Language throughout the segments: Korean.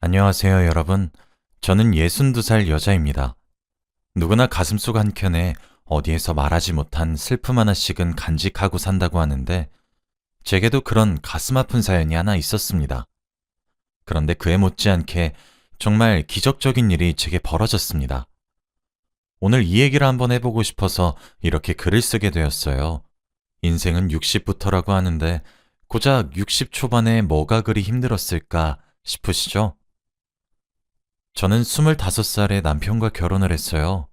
안녕하세요, 여러분. 저는 62살 여자입니다. 누구나 가슴속 한켠에 어디에서 말하지 못한 슬픔 하나씩은 간직하고 산다고 하는데, 제게도 그런 가슴 아픈 사연이 하나 있었습니다. 그런데 그에 못지않게 정말 기적적인 일이 제게 벌어졌습니다. 오늘 이 얘기를 한번 해보고 싶어서 이렇게 글을 쓰게 되었어요. 인생은 60부터라고 하는데, 고작 60 초반에 뭐가 그리 힘들었을까 싶으시죠? 저는 25살에 남편과 결혼을 했어요.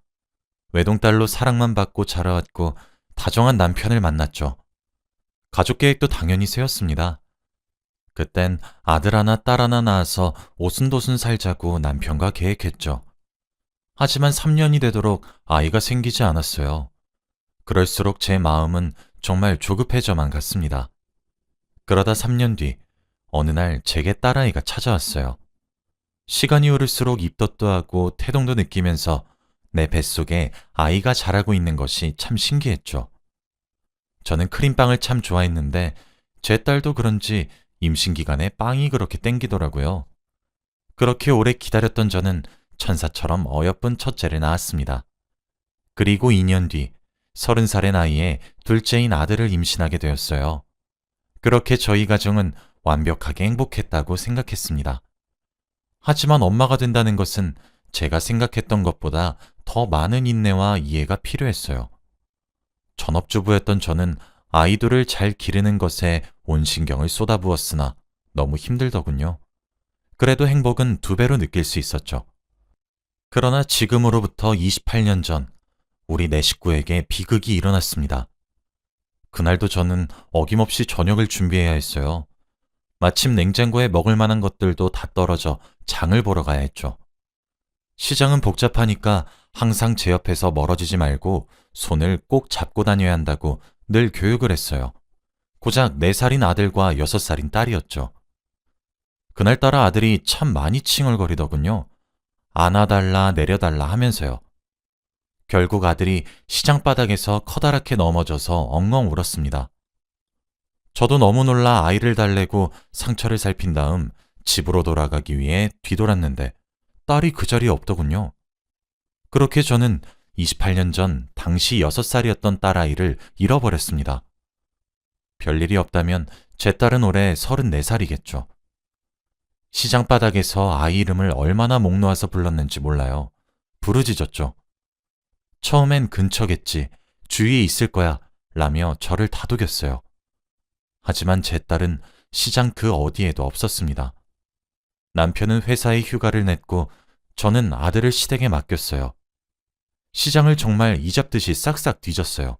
외동딸로 사랑만 받고 자라왔고 다정한 남편을 만났죠. 가족 계획도 당연히 세웠습니다. 그땐 아들 하나 딸 하나 낳아서 오순도순 살자고 남편과 계획했죠. 하지만 3년이 되도록 아이가 생기지 않았어요. 그럴수록 제 마음은 정말 조급해져만 갔습니다. 그러다 3년 뒤 어느 날 제게 딸아이가 찾아왔어요. 시간이 흐를수록 입덧도 하고 태동도 느끼면서 내 뱃속에 아이가 자라고 있는 것이 참 신기했죠. 저는 크림빵을 참 좋아했는데 제 딸도 그런지 임신 기간에 빵이 그렇게 땡기더라고요. 그렇게 오래 기다렸던 저는 천사처럼 어여쁜 첫째를 낳았습니다. 그리고 2년 뒤 30살의 나이에 둘째인 아들을 임신하게 되었어요. 그렇게 저희 가정은 완벽하게 행복했다고 생각했습니다. 하지만 엄마가 된다는 것은 제가 생각했던 것보다 더 많은 인내와 이해가 필요했어요. 전업주부였던 저는 아이들을 잘 기르는 것에 온 신경을 쏟아부었으나 너무 힘들더군요. 그래도 행복은 2배로 느낄 수 있었죠. 그러나 지금으로부터 28년 전, 우리 네 식구에게 비극이 일어났습니다. 그날도 저는 어김없이 저녁을 준비해야 했어요. 마침 냉장고에 먹을 만한 것들도 다 떨어져 장을 보러 가야 했죠. 시장은 복잡하니까 항상 제 옆에서 멀어지지 말고 손을 꼭 잡고 다녀야 한다고 늘 교육을 했어요. 고작 4살인 아들과 6살인 딸이었죠. 그날따라 아들이 참 많이 칭얼거리더군요. 안아달라 내려달라 하면서요. 결국 아들이 시장 바닥에서 커다랗게 넘어져서 엉엉 울었습니다. 저도 너무 놀라 아이를 달래고 상처를 살핀 다음 집으로 돌아가기 위해 뒤돌았는데 딸이 그 자리에 없더군요. 그렇게 저는 28년 전 당시 6살이었던 딸아이를 잃어버렸습니다. 별일이 없다면 제 딸은 올해 34살이겠죠. 시장 바닥에서 아이 이름을 얼마나 목 놓아서 불렀는지 몰라요. 부르짖었죠. 처음엔 근처겠지, 주위에 있을 거야 라며 저를 다독였어요. 하지만 제 딸은 시장 그 어디에도 없었습니다. 남편은 회사에 휴가를 냈고 저는 아들을 시댁에 맡겼어요. 시장을 정말 이잡듯이 싹싹 뒤졌어요.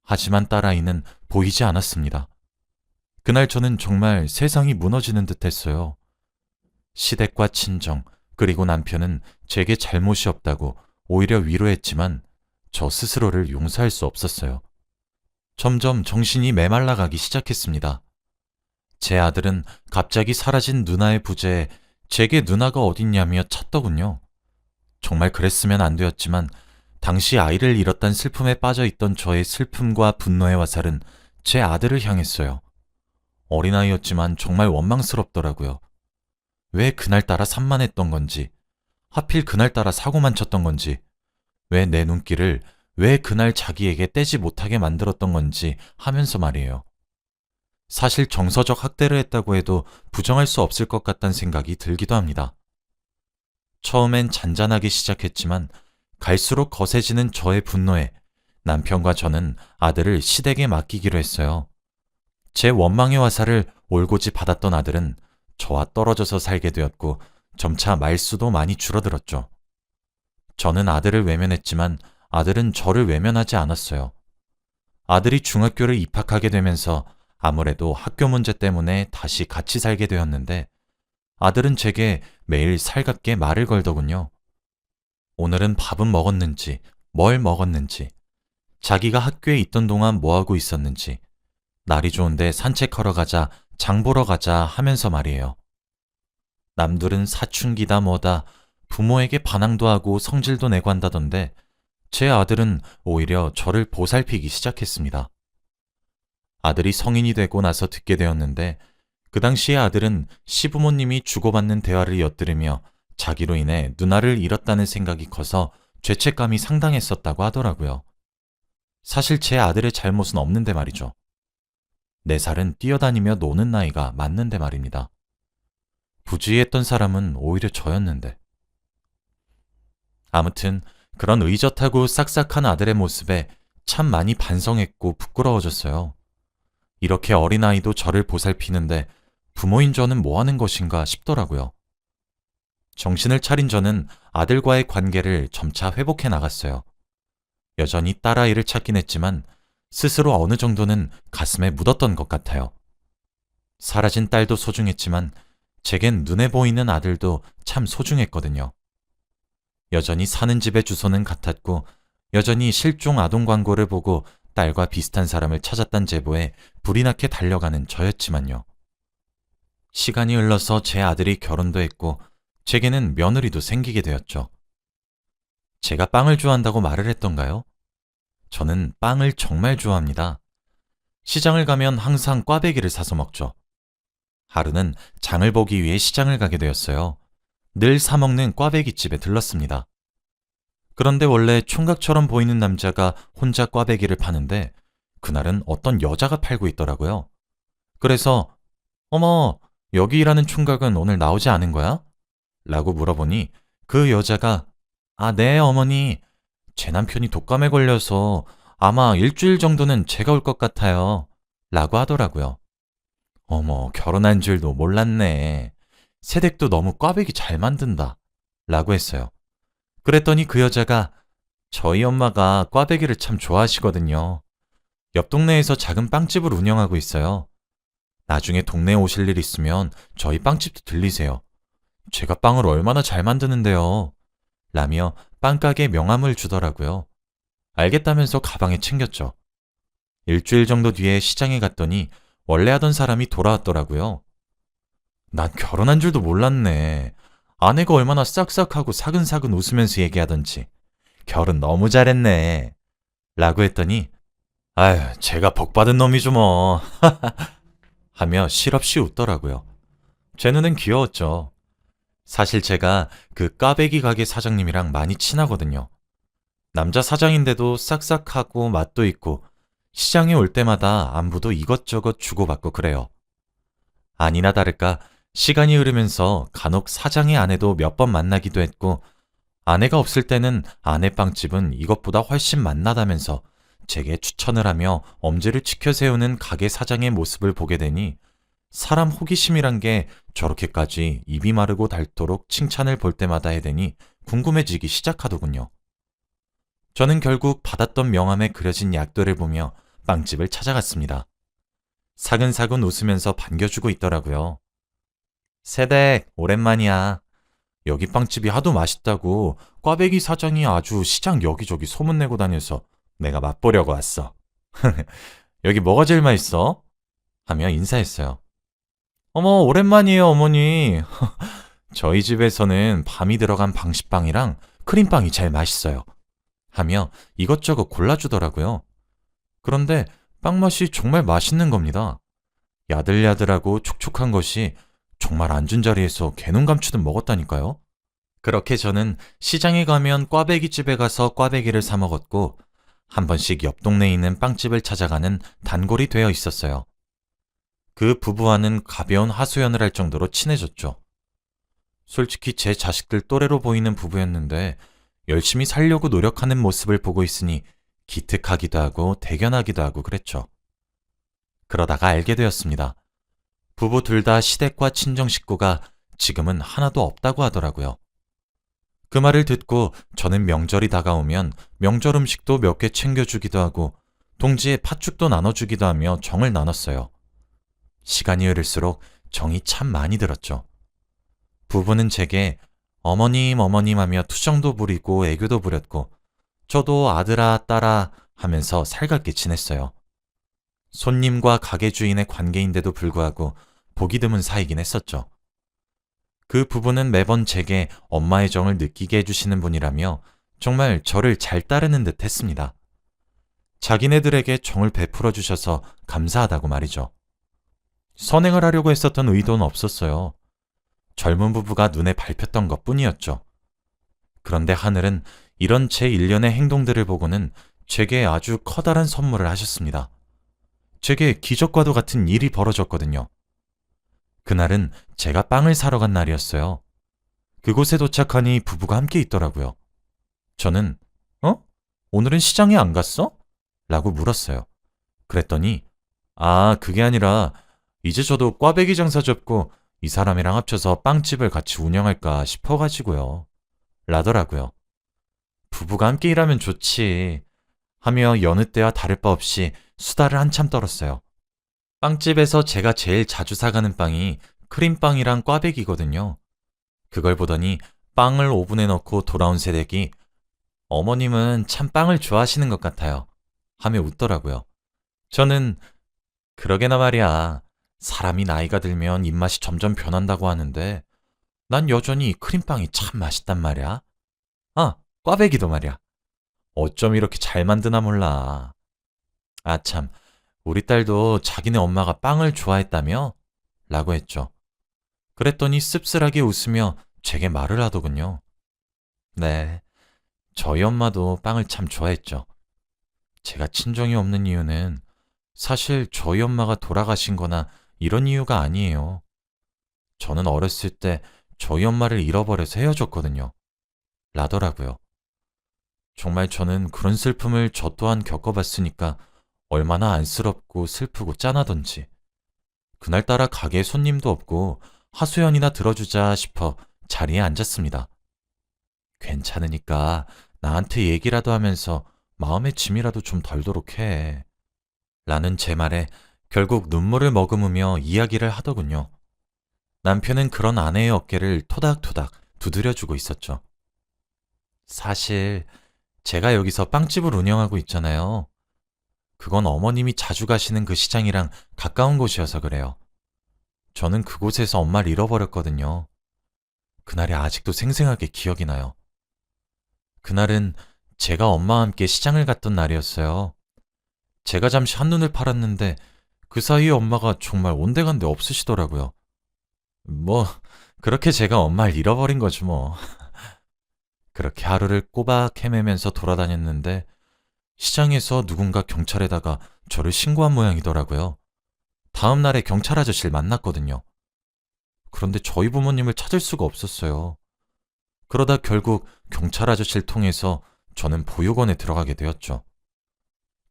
하지만 딸아이는 보이지 않았습니다. 그날 저는 정말 세상이 무너지는 듯 했어요. 시댁과 친정, 그리고 남편은 제게 잘못이 없다고 오히려 위로했지만 저 스스로를 용서할 수 없었어요. 점점 정신이 메말라 가기 시작했습니다. 제 아들은 갑자기 사라진 누나의 부재에 제게 누나가 어딨냐며 찾더군요. 정말 그랬으면 안 되었지만 당시 아이를 잃었단 슬픔에 빠져있던 저의 슬픔과 분노의 화살은 제 아들을 향했어요. 어린아이였지만 정말 원망스럽더라고요. 왜 그날따라 산만했던 건지, 하필 그날따라 사고만 쳤던 건지, 왜 내 눈길을 왜 그날 자기에게 떼지 못하게 만들었던 건지 하면서 말이에요. 사실 정서적 학대를 했다고 해도 부정할 수 없을 것 같다는 생각이 들기도 합니다. 처음엔 잔잔하게 시작했지만 갈수록 거세지는 저의 분노에 남편과 저는 아들을 시댁에 맡기기로 했어요. 제 원망의 화살을 올곧이 받았던 아들은 저와 떨어져서 살게 되었고 점차 말수도 많이 줄어들었죠. 저는 아들을 외면했지만 아들은 저를 외면하지 않았어요. 아들이 중학교를 입학하게 되면서 아무래도 학교 문제 때문에 다시 같이 살게 되었는데 아들은 제게 매일 살갑게 말을 걸더군요. 오늘은 밥은 먹었는지, 뭘 먹었는지, 자기가 학교에 있던 동안 뭐하고 있었는지, 날이 좋은데 산책하러 가자, 장 보러 가자 하면서 말이에요. 남들은 사춘기다 뭐다, 부모에게 반항도 하고 성질도 내고 한다던데 제 아들은 오히려 저를 보살피기 시작했습니다. 아들이 성인이 되고 나서 듣게 되었는데 그 당시에 아들은 시부모님이 주고받는 대화를 엿들으며 자기로 인해 누나를 잃었다는 생각이 커서 죄책감이 상당했었다고 하더라고요. 사실 제 아들의 잘못은 없는데 말이죠. 4살은 뛰어다니며 노는 나이가 맞는데 말입니다. 부주의했던 사람은 오히려 저였는데. 아무튼 그런 의젓하고 싹싹한 아들의 모습에 참 많이 반성했고 부끄러워졌어요. 이렇게 어린아이도 저를 보살피는데 부모인 저는 뭐 하는 것인가 싶더라고요. 정신을 차린 저는 아들과의 관계를 점차 회복해 나갔어요. 여전히 딸아이를 찾긴 했지만 스스로 어느 정도는 가슴에 묻었던 것 같아요. 사라진 딸도 소중했지만 제겐 눈에 보이는 아들도 참 소중했거든요. 여전히 사는 집의 주소는 같았고 여전히 실종 아동 광고를 보고 딸과 비슷한 사람을 찾았단 제보에 불이 나게 달려가는 저였지만요. 시간이 흘러서 제 아들이 결혼도 했고 제게는 며느리도 생기게 되었죠. 제가 빵을 좋아한다고 말을 했던가요? 저는 빵을 정말 좋아합니다. 시장을 가면 항상 꽈배기를 사서 먹죠. 하루는 장을 보기 위해 시장을 가게 되었어요. 늘 사먹는 꽈배기집에 들렀습니다. 그런데 원래 총각처럼 보이는 남자가 혼자 꽈배기를 파는데 그날은 어떤 여자가 팔고 있더라고요. 그래서 어머, 여기 일하는 총각은 오늘 나오지 않은 거야? 라고 물어보니 그 여자가 아, 네, 어머니. 제 남편이 독감에 걸려서 아마 일주일 정도는 제가 올 것 같아요. 라고 하더라고요. 어머, 결혼한 줄도 몰랐네. 새댁도 너무 꽈배기 잘 만든다. 라고 했어요. 그랬더니 그 여자가 저희 엄마가 꽈배기를 참 좋아하시거든요. 옆 동네에서 작은 빵집을 운영하고 있어요. 나중에 동네에 오실 일 있으면 저희 빵집도 들리세요. 제가 빵을 얼마나 잘 만드는데요. 라며 빵가게 명함을 주더라고요. 알겠다면서 가방에 챙겼죠. 일주일 정도 뒤에 시장에 갔더니 원래 하던 사람이 돌아왔더라고요. 난 결혼한 줄도 몰랐네. 아내가 얼마나 싹싹하고 사근사근 웃으면서 얘기하던지. 결혼 너무 잘했네. 라고 했더니 아유, 제가 복받은 놈이죠 뭐. 하며 실없이 웃더라고요. 제 눈엔 귀여웠죠. 사실 제가 그 꽈배기 가게 사장님이랑 많이 친하거든요. 남자 사장인데도 싹싹하고 맛도 있고 시장에 올 때마다 안부도 이것저것 주고받고 그래요. 아니나 다를까 시간이 흐르면서 간혹 사장의 아내도 몇 번 만나기도 했고 아내가 없을 때는 아내 빵집은 이것보다 훨씬 맛나다면서 제게 추천을 하며 엄지를 치켜 세우는 가게 사장의 모습을 보게 되니 사람 호기심이란 게 저렇게까지 입이 마르고 닳도록 칭찬을 볼 때마다 해대니 궁금해지기 시작하더군요. 저는 결국 받았던 명함에 그려진 약도를 보며 빵집을 찾아갔습니다. 사근사근 웃으면서 반겨주고 있더라고요. 새댁, 오랜만이야. 여기 빵집이 하도 맛있다고 꽈배기 사장이 아주 시장 여기저기 소문내고 다녀서 내가 맛보려고 왔어. 여기 뭐가 제일 맛있어? 하며 인사했어요. 어머, 오랜만이에요, 어머니. 저희 집에서는 밤이 들어간 방식빵이랑 크림빵이 제일 맛있어요. 하며 이것저것 골라주더라고요. 그런데 빵 맛이 정말 맛있는 겁니다. 야들야들하고 촉촉한 것이 정말 앉은 자리에서 개눈 감추듯 먹었다니까요. 그렇게 저는 시장에 가면 꽈배기 집에 가서 꽈배기를 사 먹었고 한 번씩 옆 동네에 있는 빵집을 찾아가는 단골이 되어 있었어요. 그 부부와는 가벼운 하소연을 할 정도로 친해졌죠. 솔직히 제 자식들 또래로 보이는 부부였는데 열심히 살려고 노력하는 모습을 보고 있으니 기특하기도 하고 대견하기도 하고 그랬죠. 그러다가 알게 되었습니다. 부부 둘 다 시댁과 친정 식구가 지금은 하나도 없다고 하더라고요. 그 말을 듣고 저는 명절이 다가오면 명절 음식도 몇 개 챙겨주기도 하고 동지에 팥죽도 나눠주기도 하며 정을 나눴어요. 시간이 흐를수록 정이 참 많이 들었죠. 부부는 제게 어머님 어머님 하며 투정도 부리고 애교도 부렸고 저도 아들아 딸아 하면서 살갑게 지냈어요. 손님과 가게 주인의 관계인데도 불구하고 보기 드문 사이긴 했었죠. 그 부부는 매번 제게 엄마의 정을 느끼게 해주시는 분이라며 정말 저를 잘 따르는 듯 했습니다. 자기네들에게 정을 베풀어 주셔서 감사하다고 말이죠. 선행을 하려고 했었던 의도는 없었어요. 젊은 부부가 눈에 밟혔던 것 뿐이었죠. 그런데 하늘은 이런 제 일련의 행동들을 보고는 제게 아주 커다란 선물을 하셨습니다. 제게 기적과도 같은 일이 벌어졌거든요. 그날은 제가 빵을 사러 간 날이었어요. 그곳에 도착하니 부부가 함께 있더라고요. 저는 어? 오늘은 시장에 안 갔어? 라고 물었어요. 그랬더니 그게 아니라 이제 저도 꽈배기 장사 접고 이 사람이랑 합쳐서 빵집을 같이 운영할까 싶어가지고요. 라더라고요. 부부가 함께 일하면 좋지. 하며 여느 때와 다를 바 없이 수다를 한참 떨었어요. 빵집에서 제가 제일 자주 사가는 빵이 크림빵이랑 꽈배기거든요. 그걸 보더니 빵을 오븐에 넣고 돌아온 새댁이 어머님은 참 빵을 좋아하시는 것 같아요. 하며 웃더라고요. 저는 그러게나 말이야. 사람이 나이가 들면 입맛이 점점 변한다고 하는데 난 여전히 크림빵이 참 맛있단 말이야. 꽈배기도 말이야. 어쩜 이렇게 잘 만드나 몰라. 참, 우리 딸도 자기네 엄마가 빵을 좋아했다며? 라고 했죠. 그랬더니 씁쓸하게 웃으며 제게 말을 하더군요. 네, 저희 엄마도 빵을 참 좋아했죠. 제가 친정이 없는 이유는 사실 저희 엄마가 돌아가신 거나 이런 이유가 아니에요. 저는 어렸을 때 저희 엄마를 잃어버려서 헤어졌거든요. 라더라고요. 정말 저는 그런 슬픔을 저 또한 겪어봤으니까 얼마나 안쓰럽고 슬프고 짠하던지. 그날따라 가게에 손님도 없고 하소연이나 들어주자 싶어 자리에 앉았습니다. 괜찮으니까 나한테 얘기라도 하면서 마음의 짐이라도 좀 덜도록 해. 라는 제 말에 결국 눈물을 머금으며 이야기를 하더군요. 남편은 그런 아내의 어깨를 토닥토닥 두드려주고 있었죠. 사실 제가 여기서 빵집을 운영하고 있잖아요. 그건 어머님이 자주 가시는 그 시장이랑 가까운 곳이어서 그래요. 저는 그곳에서 엄마를 잃어버렸거든요. 그날이 아직도 생생하게 기억이 나요. 그날은 제가 엄마와 함께 시장을 갔던 날이었어요. 제가 잠시 한눈을 팔았는데 그 사이에 엄마가 정말 온데간데 없으시더라고요. 뭐 그렇게 제가 엄마를 잃어버린 거죠 뭐. 그렇게 하루를 꼬박 헤매면서 돌아다녔는데 시장에서 누군가 경찰에다가 저를 신고한 모양이더라고요. 다음 날에 경찰 아저씨를 만났거든요. 그런데 저희 부모님을 찾을 수가 없었어요. 그러다 결국 경찰 아저씨를 통해서 저는 보육원에 들어가게 되었죠.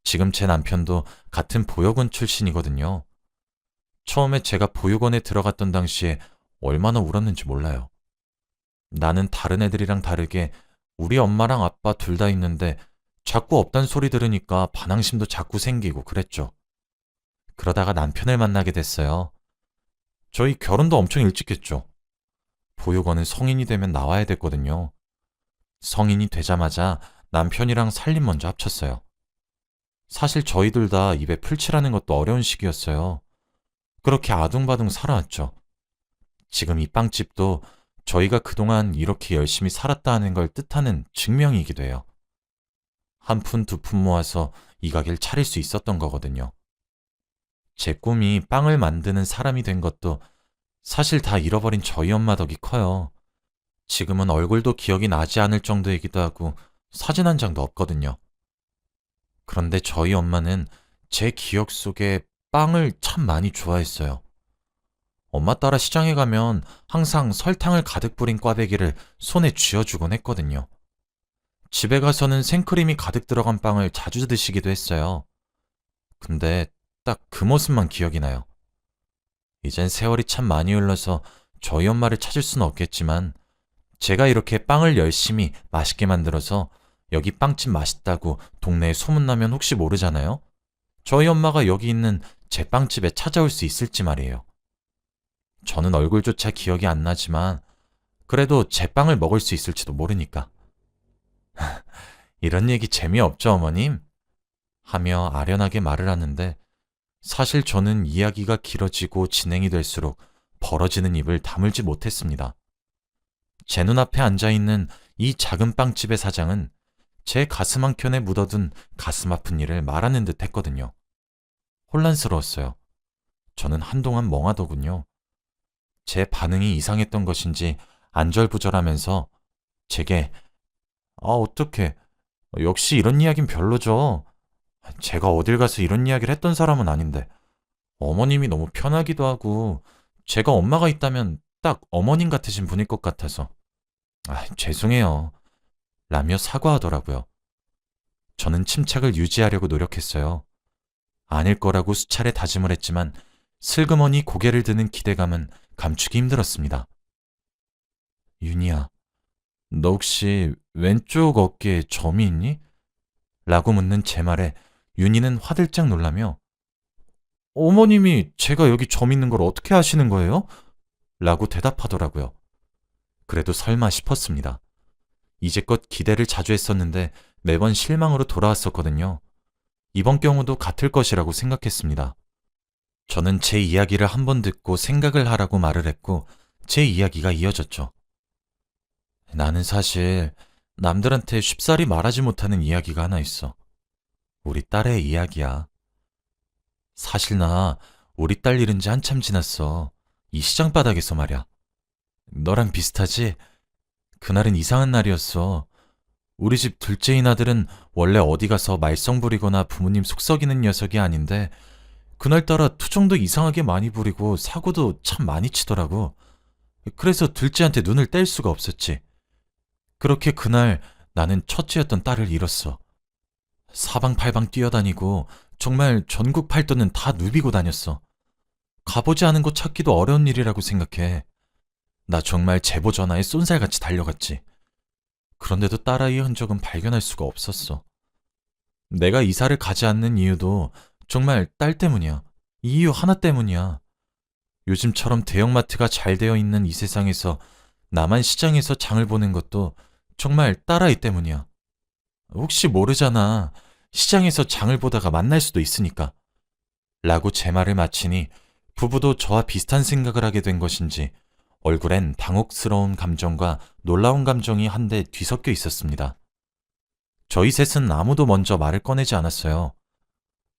지금 제 남편도 같은 보육원 출신이거든요. 처음에 제가 보육원에 들어갔던 당시에 얼마나 울었는지 몰라요. 나는 다른 애들이랑 다르게 우리 엄마랑 아빠 둘 다 있는데 자꾸 없단 소리 들으니까 반항심도 자꾸 생기고 그랬죠. 그러다가 남편을 만나게 됐어요. 저희 결혼도 엄청 일찍 했죠. 보육원은 성인이 되면 나와야 됐거든요. 성인이 되자마자 남편이랑 살림 먼저 합쳤어요. 사실 저희들 다 입에 풀칠하는 것도 어려운 시기였어요. 그렇게 아둥바둥 살아왔죠. 지금 이 빵집도 저희가 그동안 이렇게 열심히 살았다는 걸 뜻하는 증명이기도 해요. 한 푼 두 푼 모아서 이 가게를 차릴 수 있었던 거거든요. 제 꿈이 빵을 만드는 사람이 된 것도 사실 다 잃어버린 저희 엄마 덕이 커요. 지금은 얼굴도 기억이 나지 않을 정도이기도 하고 사진 한 장도 없거든요. 그런데 저희 엄마는 제 기억 속에 빵을 참 많이 좋아했어요. 엄마 따라 시장에 가면 항상 설탕을 가득 뿌린 꽈배기를 손에 쥐어주곤 했거든요. 집에 가서는 생크림이 가득 들어간 빵을 자주 드시기도 했어요. 근데 딱 그 모습만 기억이 나요. 이젠 세월이 참 많이 흘러서 저희 엄마를 찾을 수는 없겠지만 제가 이렇게 빵을 열심히 맛있게 만들어서 여기 빵집 맛있다고 동네에 소문나면 혹시 모르잖아요? 저희 엄마가 여기 있는 제 빵집에 찾아올 수 있을지 말이에요. 저는 얼굴조차 기억이 안 나지만 그래도 제 빵을 먹을 수 있을지도 모르니까. 이런 얘기 재미없죠, 어머님? 하며 아련하게 말을 하는데 사실 저는 이야기가 길어지고 진행이 될수록 벌어지는 입을 다물지 못했습니다. 제 눈앞에 앉아있는 이 작은 빵집의 사장은 제 가슴 한켠에 묻어둔 가슴 아픈 일을 말하는 듯 했거든요. 혼란스러웠어요. 저는 한동안 멍하더군요. 제 반응이 이상했던 것인지 안절부절하면서 제게 어떡해. 역시 이런 이야긴 별로죠. 제가 어딜 가서 이런 이야기를 했던 사람은 아닌데 어머님이 너무 편하기도 하고 제가 엄마가 있다면 딱 어머님 같으신 분일 것 같아서 죄송해요. 라며 사과하더라고요. 저는 침착을 유지하려고 노력했어요. 아닐 거라고 수차례 다짐을 했지만 슬그머니 고개를 드는 기대감은 감추기 힘들었습니다. 윤희야, 너 혹시 왼쪽 어깨에 점이 있니? 라고 묻는 제 말에 윤희는 화들짝 놀라며 어머님이 제가 여기 점 있는 걸 어떻게 아시는 거예요? 라고 대답하더라고요. 그래도 설마 싶었습니다. 이제껏 기대를 자주 했었는데 매번 실망으로 돌아왔었거든요. 이번 경우도 같을 것이라고 생각했습니다. 저는 제 이야기를 한번 듣고 생각을 하라고 말을 했고 제 이야기가 이어졌죠. 나는 사실 남들한테 쉽사리 말하지 못하는 이야기가 하나 있어. 우리 딸의 이야기야. 사실 나 우리 딸 잃은 지 한참 지났어. 이 시장 바닥에서 말이야. 너랑 비슷하지? 그날은 이상한 날이었어. 우리 집 둘째인 아들은 원래 어디 가서 말썽 부리거나 부모님 속썩이는 녀석이 아닌데 그날따라 투정도 이상하게 많이 부리고 사고도 참 많이 치더라고. 그래서 둘째한테 눈을 뗄 수가 없었지. 그렇게 그날 나는 첫째였던 딸을 잃었어. 사방팔방 뛰어다니고 정말 전국 팔도는 다 누비고 다녔어. 가보지 않은 곳 찾기도 어려운 일이라고 생각해. 나 정말 제보 전화에 쏜살같이 달려갔지. 그런데도 딸아이의 흔적은 발견할 수가 없었어. 내가 이사를 가지 않는 이유도 정말 딸 때문이야. 이 이유 하나 때문이야. 요즘처럼 대형마트가 잘 되어 있는 이 세상에서 나만 시장에서 장을 보는 것도 정말 딸아이 때문이야. 혹시 모르잖아. 시장에서 장을 보다가 만날 수도 있으니까. 라고 제 말을 마치니 부부도 저와 비슷한 생각을 하게 된 것인지 얼굴엔 당혹스러운 감정과 놀라운 감정이 한데 뒤섞여 있었습니다. 저희 셋은 아무도 먼저 말을 꺼내지 않았어요.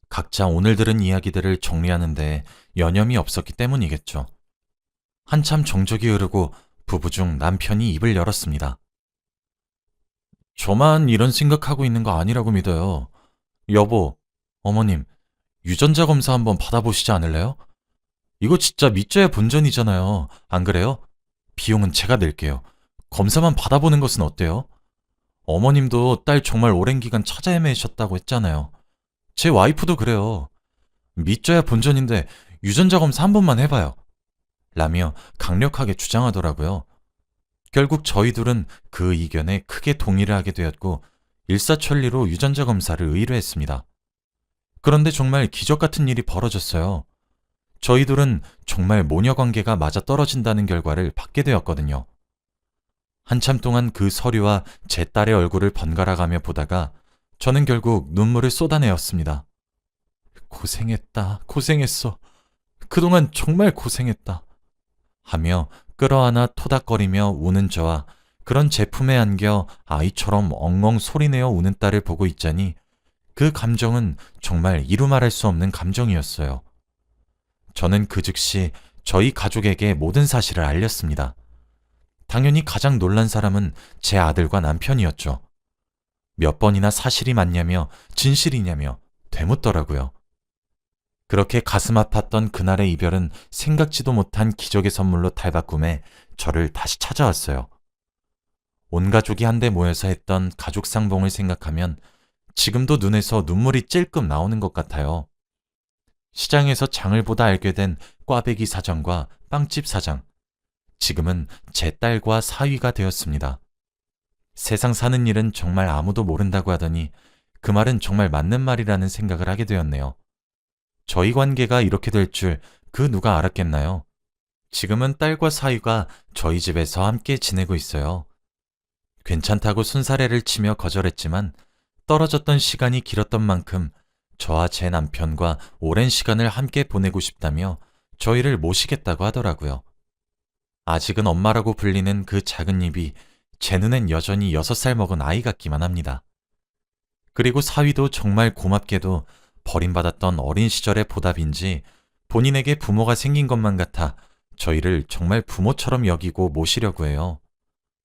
각자 오늘 들은 이야기들을 정리하는데 여념이 없었기 때문이겠죠. 한참 정적이 흐르고 부부 중 남편이 입을 열었습니다. 저만 이런 생각하고 있는 거 아니라고 믿어요. 여보, 어머님, 유전자 검사 한번 받아보시지 않을래요? 이거 진짜 믿져야 본전이잖아요. 안 그래요? 비용은 제가 낼게요. 검사만 받아보는 것은 어때요? 어머님도 딸 정말 오랜 기간 찾아 헤매셨다고 했잖아요. 제 와이프도 그래요. 믿져야 본전인데 유전자 검사 한 번만 해봐요. 라며 강력하게 주장하더라고요. 결국 저희 둘은 그 의견에 크게 동의를 하게 되었고 일사천리로 유전자 검사를 의뢰했습니다. 그런데 정말 기적 같은 일이 벌어졌어요. 저희 둘은 정말 모녀 관계가 맞아떨어진다는 결과를 받게 되었거든요. 한참 동안 그 서류와 제 딸의 얼굴을 번갈아가며 보다가 저는 결국 눈물을 쏟아내었습니다. 고생했다, 고생했어. 그동안 정말 고생했다. 하며 끌어안아 토닥거리며 우는 저와 그런 제품에 안겨 아이처럼 엉엉 소리내어 우는 딸을 보고 있자니 그 감정은 정말 이루 말할 수 없는 감정이었어요. 저는 그 즉시 저희 가족에게 모든 사실을 알렸습니다. 당연히 가장 놀란 사람은 제 아들과 남편이었죠. 몇 번이나 사실이 맞냐며 진실이냐며 되묻더라고요. 그렇게 가슴 아팠던 그날의 이별은 생각지도 못한 기적의 선물로 탈바꿈해 저를 다시 찾아왔어요. 온 가족이 한데 모여서 했던 가족 상봉을 생각하면 지금도 눈에서 눈물이 찔끔 나오는 것 같아요. 시장에서 장을 보다 알게 된 꽈배기 사장과 빵집 사장, 지금은 제 딸과 사위가 되었습니다. 세상 사는 일은 정말 아무도 모른다고 하더니 그 말은 정말 맞는 말이라는 생각을 하게 되었네요. 저희 관계가 이렇게 될 줄 그 누가 알았겠나요? 지금은 딸과 사위가 저희 집에서 함께 지내고 있어요. 괜찮다고 손사래를 치며 거절했지만 떨어졌던 시간이 길었던 만큼 저와 제 남편과 오랜 시간을 함께 보내고 싶다며 저희를 모시겠다고 하더라고요. 아직은 엄마라고 불리는 그 작은 입이 제 눈엔 여전히 6살 먹은 아이 같기만 합니다. 그리고 사위도 정말 고맙게도 버림받았던 어린 시절의 보답인지 본인에게 부모가 생긴 것만 같아 저희를 정말 부모처럼 여기고 모시려고 해요.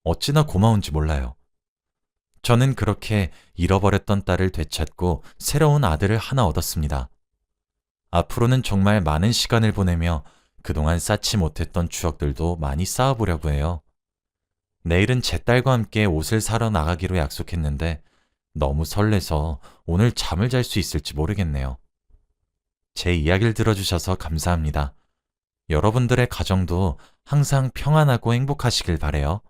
어찌나 고마운지 몰라요. 저는 그렇게 잃어버렸던 딸을 되찾고 새로운 아들을 하나 얻었습니다. 앞으로는 정말 많은 시간을 보내며 그동안 쌓지 못했던 추억들도 많이 쌓아보려고 해요. 내일은 제 딸과 함께 옷을 사러 나가기로 약속했는데 너무 설레서 오늘 잠을 잘 수 있을지 모르겠네요. 제 이야기를 들어주셔서 감사합니다. 여러분들의 가정도 항상 평안하고 행복하시길 바래요.